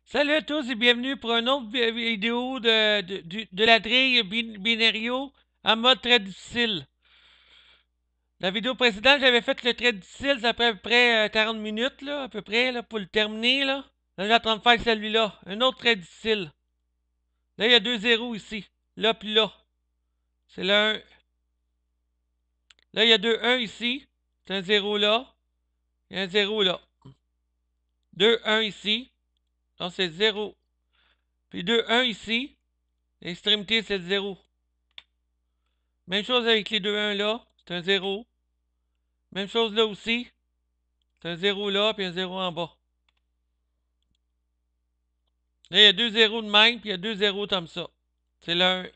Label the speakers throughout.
Speaker 1: Salut à tous et bienvenue pour une autre vidéo de la grille Binario en mode très difficile. La vidéo précédente, j'avais fait le très difficile, ça fait à peu près 40 minutes, là, à peu près, là, pour le terminer, là. Là, j'ai en train de faire celui-là, un autre très difficile. Là, il y a deux zéros ici, là puis là. C'est le 1. Là, il y a deux 1 ici, c'est un zéro là, et un zéro là. Deux 1 ici, donc c'est 0. Puis deux 1 ici, l'extrémité c'est 0. Même chose avec les deux 1 là, c'est un 0. Même chose là aussi, c'est un 0 là, puis un 0 en bas. Là, il y a deux zéros de même, puis il y a deux zéros comme ça. C'est le 1.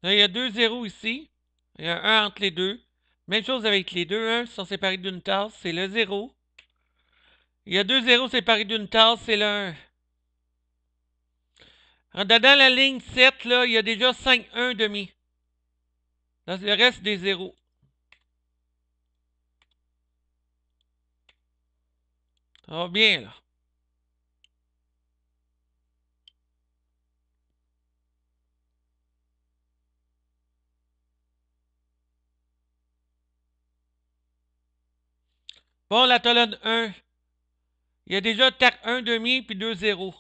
Speaker 1: Là, il y a deux zéros ici. Il y a un 1 entre les deux. Même chose avec les deux 1 sont séparés d'une tasse, c'est le 0. Il y a deux zéros séparés d'une tasse, c'est le 1. En dedans la ligne 7, là, il y a déjà 5 1 demi. Là, le reste des zéros. Ça va bien, là. Bon, la colonne 1, il y a déjà tac 1 demi, puis 2 zéros.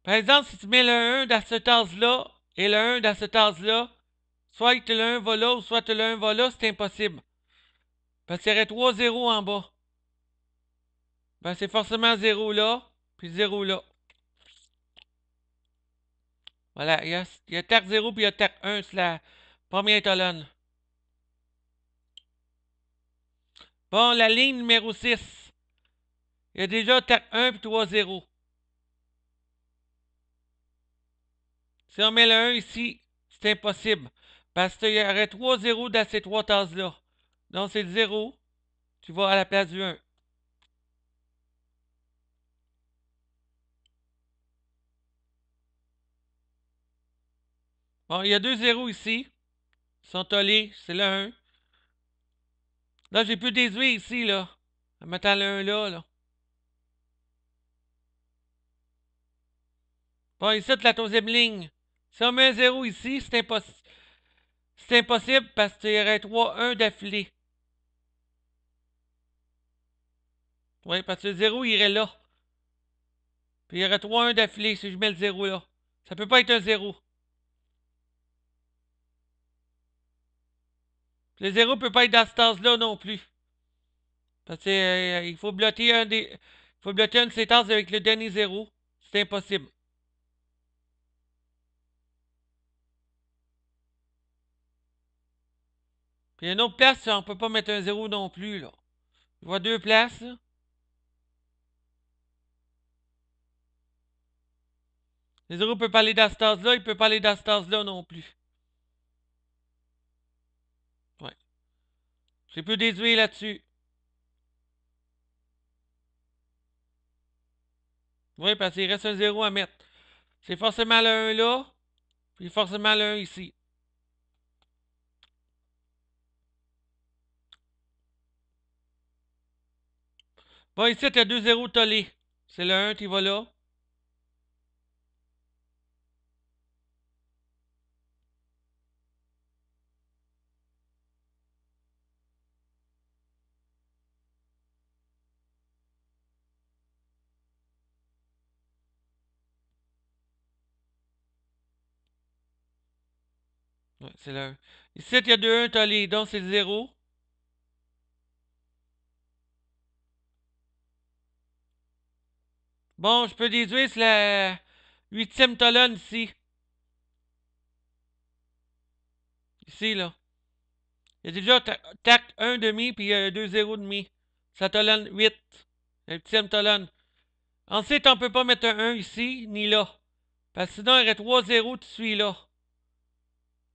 Speaker 1: Par exemple, si tu mets le 1 dans cette tasse-là, et le 1 dans cette tasse-là, soit que le 1 va là, ou soit le 1 va là, c'est impossible. Parce qu'il y aurait 3 zéros en bas. Ben, c'est forcément 0 là, puis 0 là. Voilà, il y a TAC 0 puis il y a TAC 1 c'est la première colonne. Bon, la ligne numéro 6. Il y a déjà TAC 1 puis 3 0. Si on met le 1 ici, c'est impossible. Parce qu'il y aurait 3 0 dans ces trois tasses-là. Donc, c'est le 0. Tu vas à la place du 1. Bon, il y a deux 0 ici. Ils sont collés, c'est le 1. Là, j'ai pu déduire ici, là. En mettant le 1 là, là. Bon, ici, la troisième ligne. Si on met un 0 ici, c'est impossible. C'est impossible parce qu'il y aurait 3 1 d'affilée. Oui, parce que le 0 irait là. Puis il y aurait 3 1 d'affilée si je mets le 0 là. Ça peut pas être un 0. Le 0 peut pas être dans ce tasse-là non plus. Parce que il faut bloquer un des. Il faut bloquer un de ces tasses avec le dernier 0. C'est impossible. Puis il y a une autre place, on peut pas mettre un 0 non plus, là. Je vois deux places, là. Le 0 peut pas aller dans ce tasse-là, il peut pas aller dans ce tasse-là non plus. Ouais. J'ai pu déduire là-dessus. Oui, parce qu'il reste un 0 à mettre. C'est forcément le 1 là, puis forcément le 1 ici. Bon, ici, tu as deux 0 tollés. C'est le 1 qui va là. Ouais, c'est le 1. Ici, il y a deux 1 tollés, donc c'est le 0. Bon, je peux déduire, c'est la huitième colonne ici. Ici, là. Il y a déjà tac 1 demi, puis il y a 2 0 demi. Ça colonne 8. La huitième colonne. Ensuite, on peut pas mettre un 1 ici, ni là. Parce que sinon, il y aurait 3 0 tu suis là.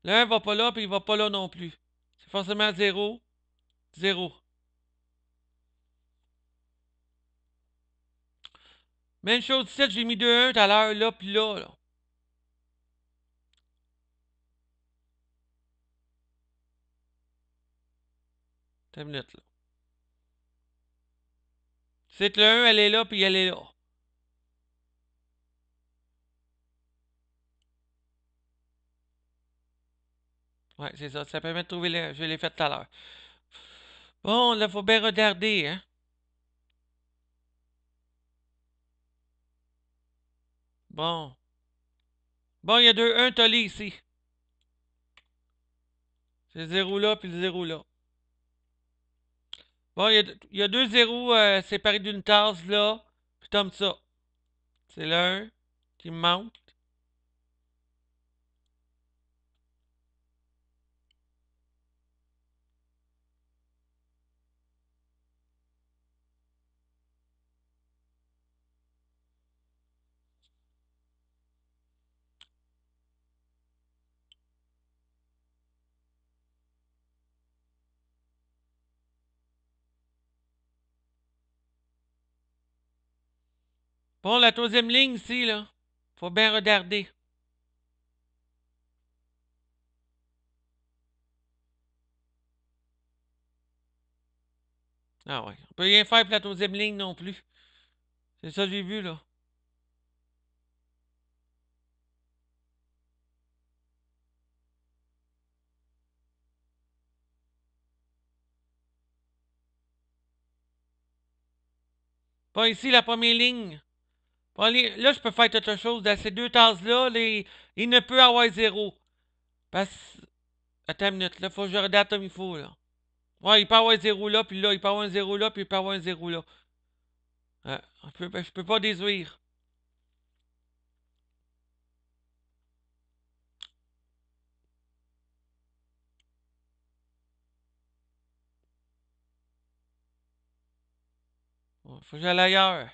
Speaker 1: Le 1 va pas là, puis il va pas là non plus. C'est forcément 0, 0. Même chose ici, j'ai mis 2 1 tout à l'heure, là, puis là, là. Attends une minute, là. C'est que le 1, elle est là, puis elle est là. Ouais, c'est ça. Ça permet de trouver les... Je l'ai fait tout à l'heure. Bon, là, faut bien regarder, hein. Bon. Bon, il y a deux 1 Tolly ici. C'est le 0 là, puis le 0 là. Bon, il y a deux zéros séparés d'une tasse, là. Puis comme ça. C'est le 1 qui me manque. Bon, la troisième ligne ici, là. Faut bien regarder. Ah ouais. On peut rien faire pour la troisième ligne non plus. C'est ça que j'ai vu, là. Pas ici, la première ligne. Là, je peux faire autre chose. Dans ces deux tasses-là, il ne peut avoir zéro. Parce... Attends une minute, là, faut que je regarde comme il faut, là. Ouais, il peut avoir un zéro là, puis là, il peut avoir un zéro là, puis il peut avoir un zéro là. Je peux pas déduire. Ouais, faut que j'aille ailleurs.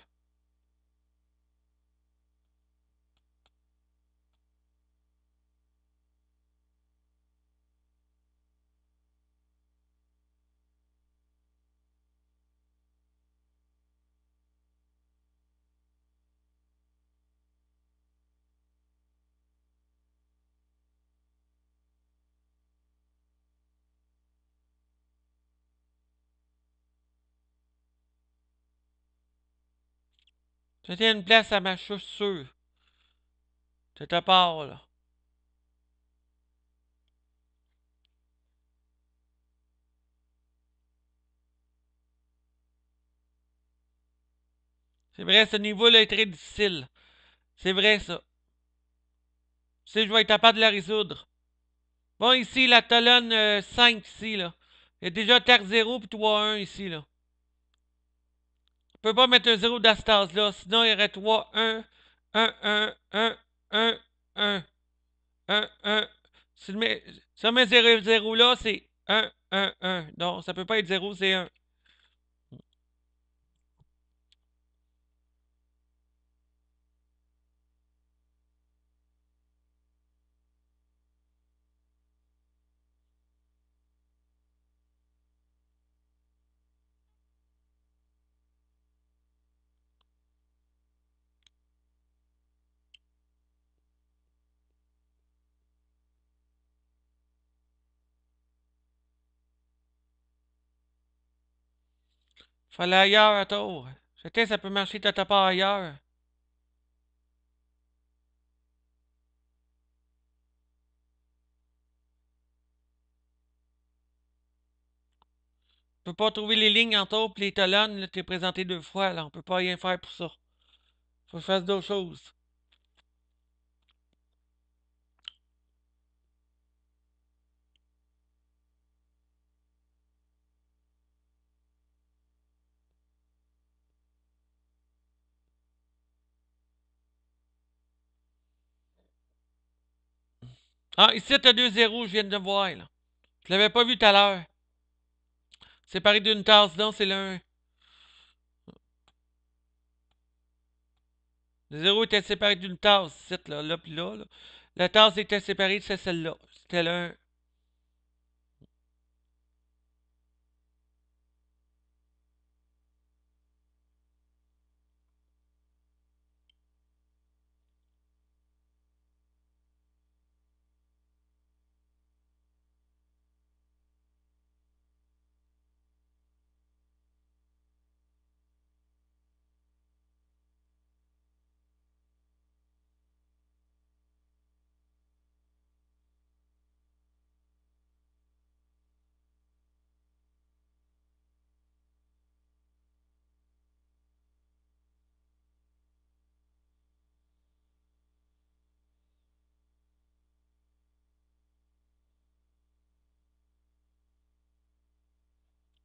Speaker 1: C'était une place à ma chaussure. C'est à part, là. C'est vrai, ce niveau-là est très difficile. C'est vrai, ça. Tu sais, je vais être capable de la résoudre. Bon, ici, la colonne 5, ici, là. Il y a déjà terre 0 puis 3, 1, ici, là. On peut pas mettre un 0 dans cette tasse-là. Sinon, il y aurait 3, 1, 1, 1, 1, 1, 1, 1, 1. Si on met 0, 0 là, c'est 1, 1, 1. Non, ça peut pas être 0, c'est 1. Fallait ailleurs à tour. C'était, ça peut marcher tout à part ailleurs. On peut pas trouver les lignes en taupe, les colonnes, là, t'es présenté deux fois, là. On peut pas rien faire pour ça. Faut que je fasse d'autres choses. Ah, ici, t'as deux zéros, je viens de voir, là. Je l'avais pas vu tout à l'heure. Séparé d'une tasse, non, c'est l'un. Le zéro était séparé d'une tasse, ici, là, là, puis là, là. La tasse était séparée, c'est celle-là. C'était l'un.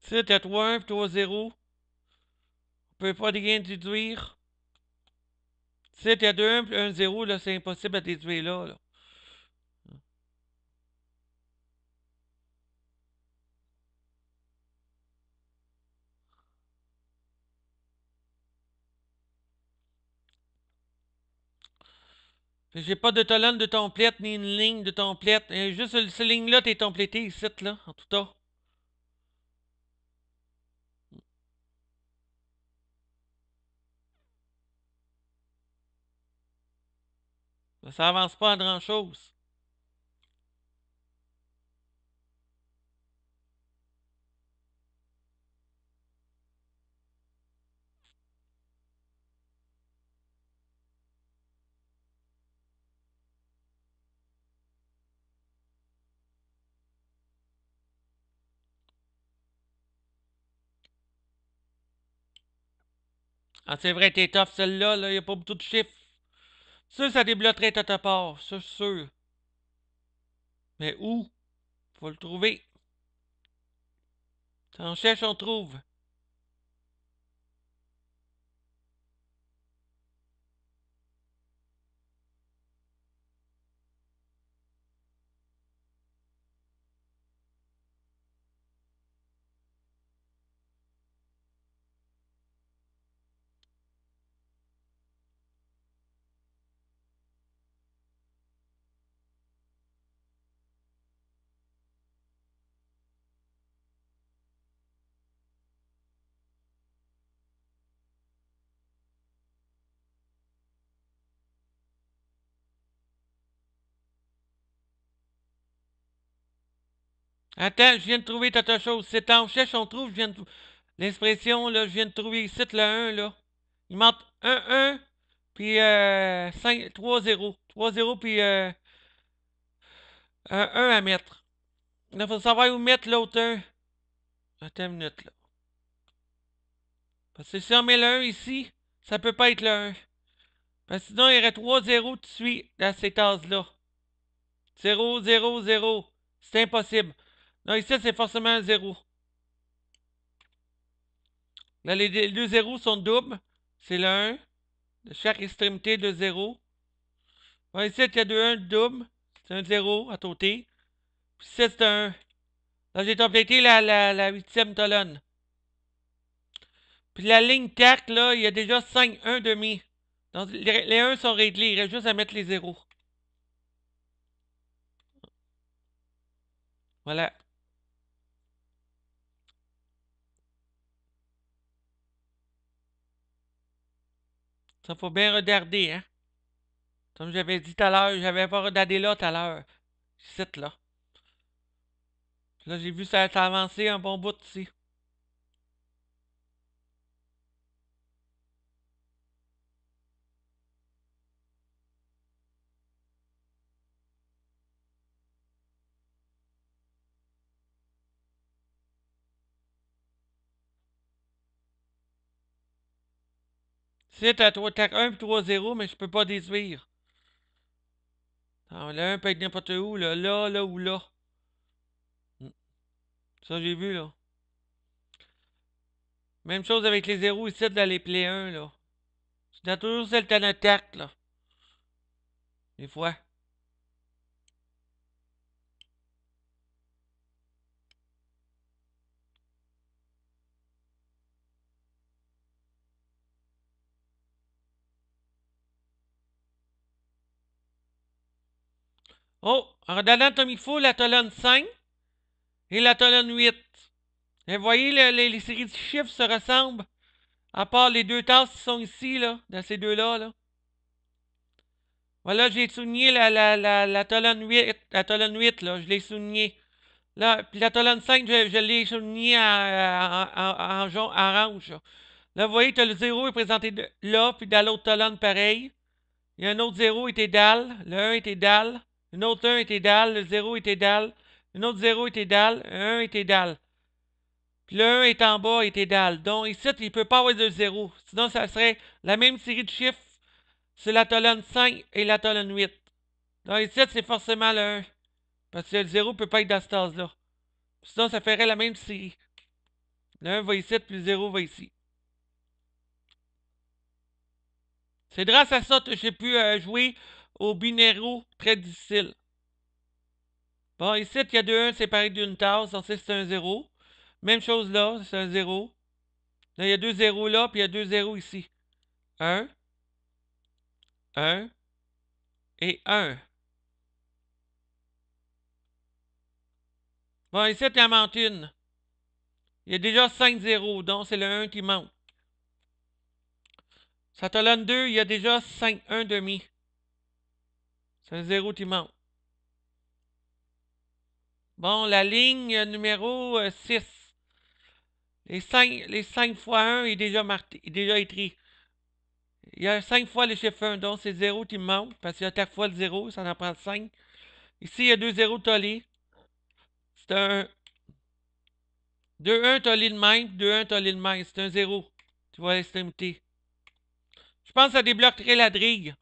Speaker 1: Ici, t'as 3-1 puis 3-0. On peut pas rien déduire. Ici, t'as 2-1 puis 1-0, là, c'est impossible à déduire là. J'ai pas de colonne de template ni une ligne de template. Juste cette ligne-là, t'es templété ici, là, en tout cas. Ça avance pas à grand-chose. Ah, c'est vrai, t'es tough, celle-là, là, y a pas beaucoup de chiffres. Ça débloquerait à ta part, ça, c'est sûr. Mais où? Faut le trouver. Si on cherche, on trouve. Attends, je viens de trouver ta chose. C'est en cherche, on trouve, je viens de... L'expression, là, je viens de trouver ici le 1, là. Il manque 1-1, puis 3-0. 3-0, puis 1 à mettre. Là, faut savoir où mettre l'autre 1. Attends une minute, là. Parce que si on met le 1 ici, ça peut pas être le 1. Parce que sinon, il y aurait 3-0 tout de suite dans ces cases-là. 0-0-0. C'est impossible. Non, ici, c'est forcément un 0. Là, les deux zéros sont doubles. C'est le 1. De chaque extrémité de 0. Ouais, ici, il y a 2-1 double. C'est un 0 à côté. Puis ici, c'est un 1. Là, j'ai complété la huitième colonne. Puis la ligne TAC, là, il y a déjà 5 1 demi. Donc, les 1 sont réglés. Il reste juste à mettre les 0. Voilà. Ça, faut bien regarder, hein. Comme j'avais dit tout à l'heure, j'avais pas regardé là tout à l'heure. Site là. Là, j'ai vu ça avancer un bon bout ici. C'est à 1 et 3-0, mais je peux pas déduire. Alors, le 1 peut être n'importe où, là, là ou là. Ça, j'ai vu, là. Même chose avec les 0 ici, dans les play 1, là. C'est toujours celle que t'as attaque, là. Des fois. Oh, en regardant comme il faut, la colonne 5 et la colonne 8. Et vous voyez, les séries de chiffres se ressemblent. À part les deux tasses qui sont ici, là, dans ces deux-là, là. Voilà, j'ai souligné la colonne 8, la colonne 8, là, je l'ai souligné. Là, puis la colonne 5, je l'ai souligné en orange. Là. Là, vous voyez, le 0 est présenté là, puis dans l'autre colonne, pareil. Il y a un autre 0 est égal, le 1 est égal, un autre 1 est égal, le 0 est égal, un autre 0 est égal, un 1 est égal. Puis le 1 est en bas, est égal. Donc ici, il ne peut pas avoir de 0. Sinon, ça serait la même série de chiffres sur la colonne 5 et la colonne 8. Donc ici, c'est forcément le 1. Parce que le 0 ne peut pas être dans cette case-là. Sinon, ça ferait la même série. Le 1 va ici, puis le 0 va ici. C'est grâce à ça que j'ai pu jouer au binero très difficile. Bon, ici, il y a 2 1 séparés d'une tasse, donc c'est un 0. Même chose là, c'est un 0. Là, il y a 2 0 là, puis il y a 2 0 ici. 1, 1 et 1. Bon, ici, il en manque une. Il y a déjà 5 0, donc c'est le 1 qui manque. Ça te donne 2, il y a déjà 5, 1 demi. C'est un 0 qui manque. Bon, la ligne numéro 6. Les 5 fois 1 est déjà marqué, est déjà écrit. Il y a 5 fois le chiffre 1, donc c'est 0 qui me manque, parce qu'il y a 4 fois le 0, ça en prend 5. Ici, il y a 2 0 tollés. C'est un 2 1 tollé de même, 2 1 tollé de même. C'est un 0. Tu vois l'extrémité. Je pense que ça débloquerait la drigue.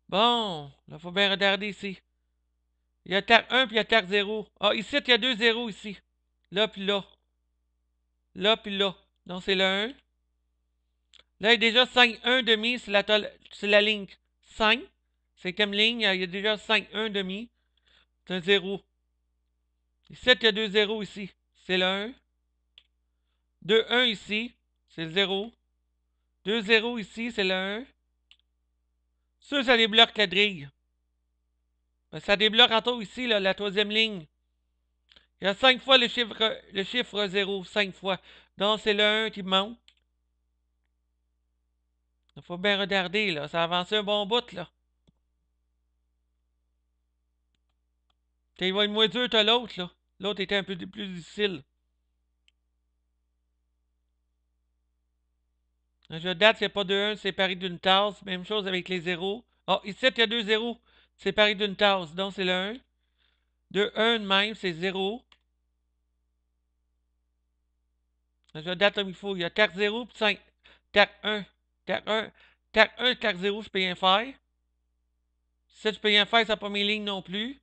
Speaker 1: Bon, il faut bien regarder ici. Il y a terre 1 puis il y a terre 0. Ah, ici, il y a 2 0 ici. Là puis là. Là puis là. Donc c'est le 1. Là, il y a déjà 5 1 demi, c'est la ligne 5. Cinquième ligne, il y a déjà 5 1 demi. C'est un 0. Ici, il y a 2 0 ici. C'est le 1. 2 1 ici. C'est le 0. 2 0 ici, c'est le 1. Ça débloque la drigue. Ça débloque encore ici, là, la troisième ligne. Il y a 5 fois le chiffre 0. 5 fois. Donc, c'est le 1 qui manque. Il faut bien regarder, là. Ça a avancé un bon bout, là. Il va être moins dur que l'autre, là. L'autre était un peu plus difficile. Je date, il n'y a pas de 1 séparé d'une tasse. Même chose avec les 0. Ah, ici, il y a 2 0 séparés d'une tasse. Donc, c'est le 1. De 1 de même, c'est 0. Je date comme il faut. Il y a TAC 0 et 5. TAC 1. TAC 1. TAC 1, TAC 0, je peux rien faire. Si je peux rien faire, ça n'a pas mes lignes non plus.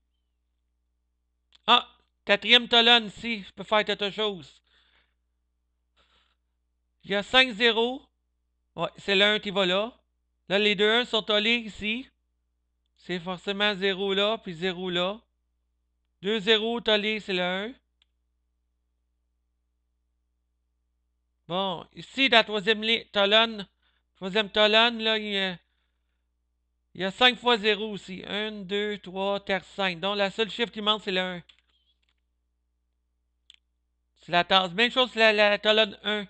Speaker 1: Ah, quatrième colonne ici, je peux faire quelque chose. Il y a 5 0. Ouais, c'est le 1 qui va là. Là, les deux 1 sont collés ici. C'est forcément 0 là, puis 0 là. 2 0 collés, c'est le 1. Bon, ici, dans la troisième colonne, là, il y a 5 fois 0 aussi. 1, 2, 3, 4, 5. Donc, la seule chiffre qui manque, c'est le 1. C'est la tasse. Même chose que la colonne 1.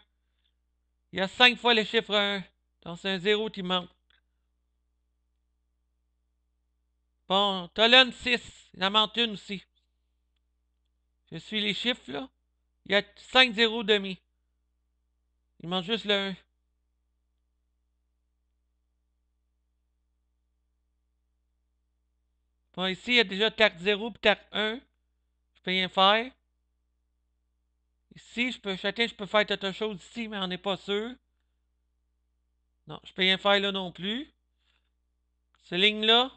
Speaker 1: Il y a 5 fois le chiffre 1. Donc, c'est un 0 qui manque. Bon, colonne 6. Il en manque une aussi. Je suis les chiffres, là. Il y a 5 0 demi. Il manque juste le 1. Bon, ici, il y a déjà TAC 0 et TAC 1. Je peux rien faire. Ici, chacun, je peux faire quelque chose ici, mais on n'est pas sûr. Non, je peux rien faire là non plus. Cette ligne-là,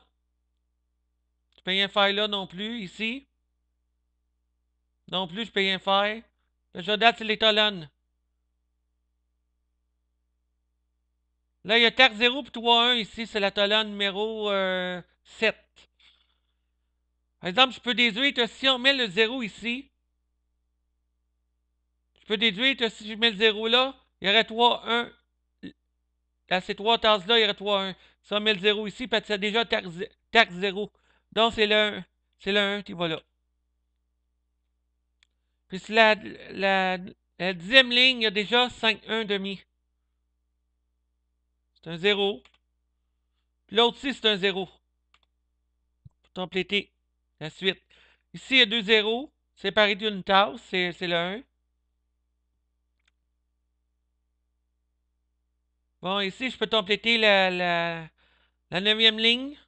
Speaker 1: je peux rien faire là non plus. Ici, non plus, je peux rien faire. Là, je date, c'est les colonnes. Là, il y a TAC 0 et 3 1 ici, c'est la colonne numéro 7. Par exemple, je peux déduire que si on met le 0 ici, je peux déduire que si je mets le 0 là, il y aurait 3 1. Dans ces trois tasses-là, il y aurait 3 1. Si on met le 0 ici, parce que c'est déjà TAC 0. Donc, c'est le 1. C'est le 1 qui va là. Puis sur la dixième ligne, il y a déjà 5 1 demi. C'est un 0. Puis l'autre ici, c'est un 0. Pour compléter la suite. Ici, il y a 2 0 séparés d'une tasse. C'est le 1. Bon, ici, je peux compléter la 9e ligne.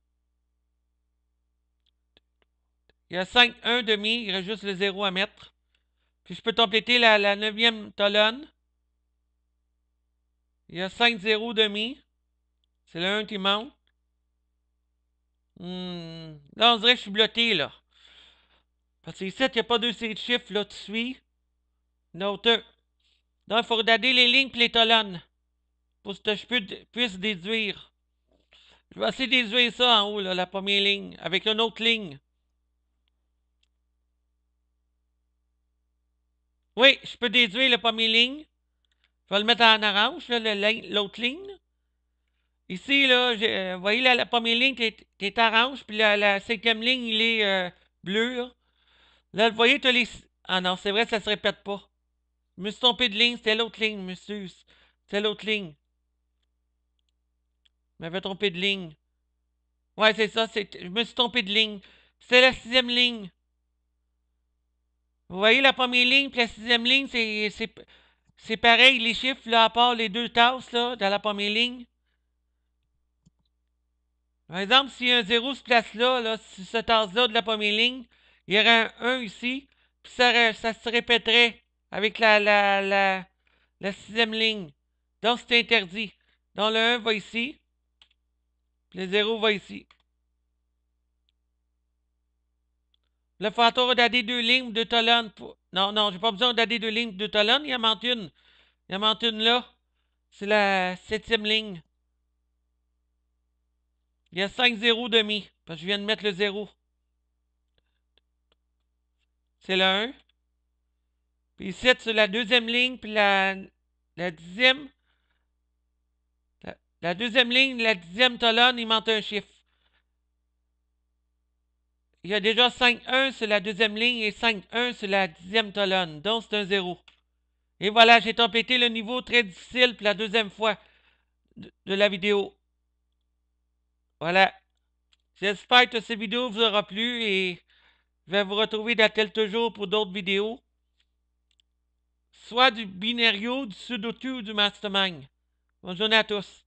Speaker 1: Il y a 5 1 demi. Il reste juste le 0 à mettre. Puis je peux compléter la 9e colonne. Il y a 5 0 demi. C'est le 1 qui manque. Là, on dirait que je suis bloqué, là. Parce que ici, il n'y a pas deux séries de chiffres, là, tu suis. Note. Donc, il faut regarder les lignes et les colonnes pour que je puisse déduire. Je vais essayer de déduire ça en haut, là, la première ligne, avec une autre ligne. Oui, je peux déduire la première ligne. Je vais le mettre en orange, l'autre ligne. Ici, là, vous voyez, la première ligne qui est orange, puis la cinquième ligne, il est bleu. Là, vous voyez, tu as les... Ah non, c'est vrai, ça se répète pas. Je me suis trompé de ligne, c'était l'autre ligne, monsieur. C'était l'autre ligne. Je m'avais trompé de ligne. Ouais, c'est ça, je me suis trompé de ligne. C'est la sixième ligne. Vous voyez la première ligne puis la sixième ligne, c'est pareil, les chiffres, là, à part les deux tasses, là, dans la première ligne. Par exemple, s'il y a un 0 se place là, sur cette tasse-là de la première ligne, il y aurait un 1 ici, puis ça se répéterait avec la sixième ligne. Donc, c'est interdit. Donc, le 1 va ici, puis le 0 va ici. Là, il faut encore regarder deux lignes, deux colonnes. Non, non, j'ai pas besoin de regarder deux lignes, deux colonnes. Il y en manque une. Il y en manque une là. C'est la septième ligne. Il y a 5 zéros demi, parce que je viens de mettre le 0. C'est le 1. Puis ici, c'est la deuxième ligne, puis la dixième. La deuxième ligne, la dixième colonne, il manque un chiffre. Il y a déjà 5-1 sur la deuxième ligne et 5-1 sur la dixième colonne. Donc, c'est un 0. Et voilà, j'ai complété le niveau très difficile pour la deuxième fois de la vidéo. Voilà. J'espère que cette vidéo vous aura plu et je vais vous retrouver dans quelques jours pour d'autres vidéos. Soit du binario, du sudoku ou du mastermind. Bonne journée à tous.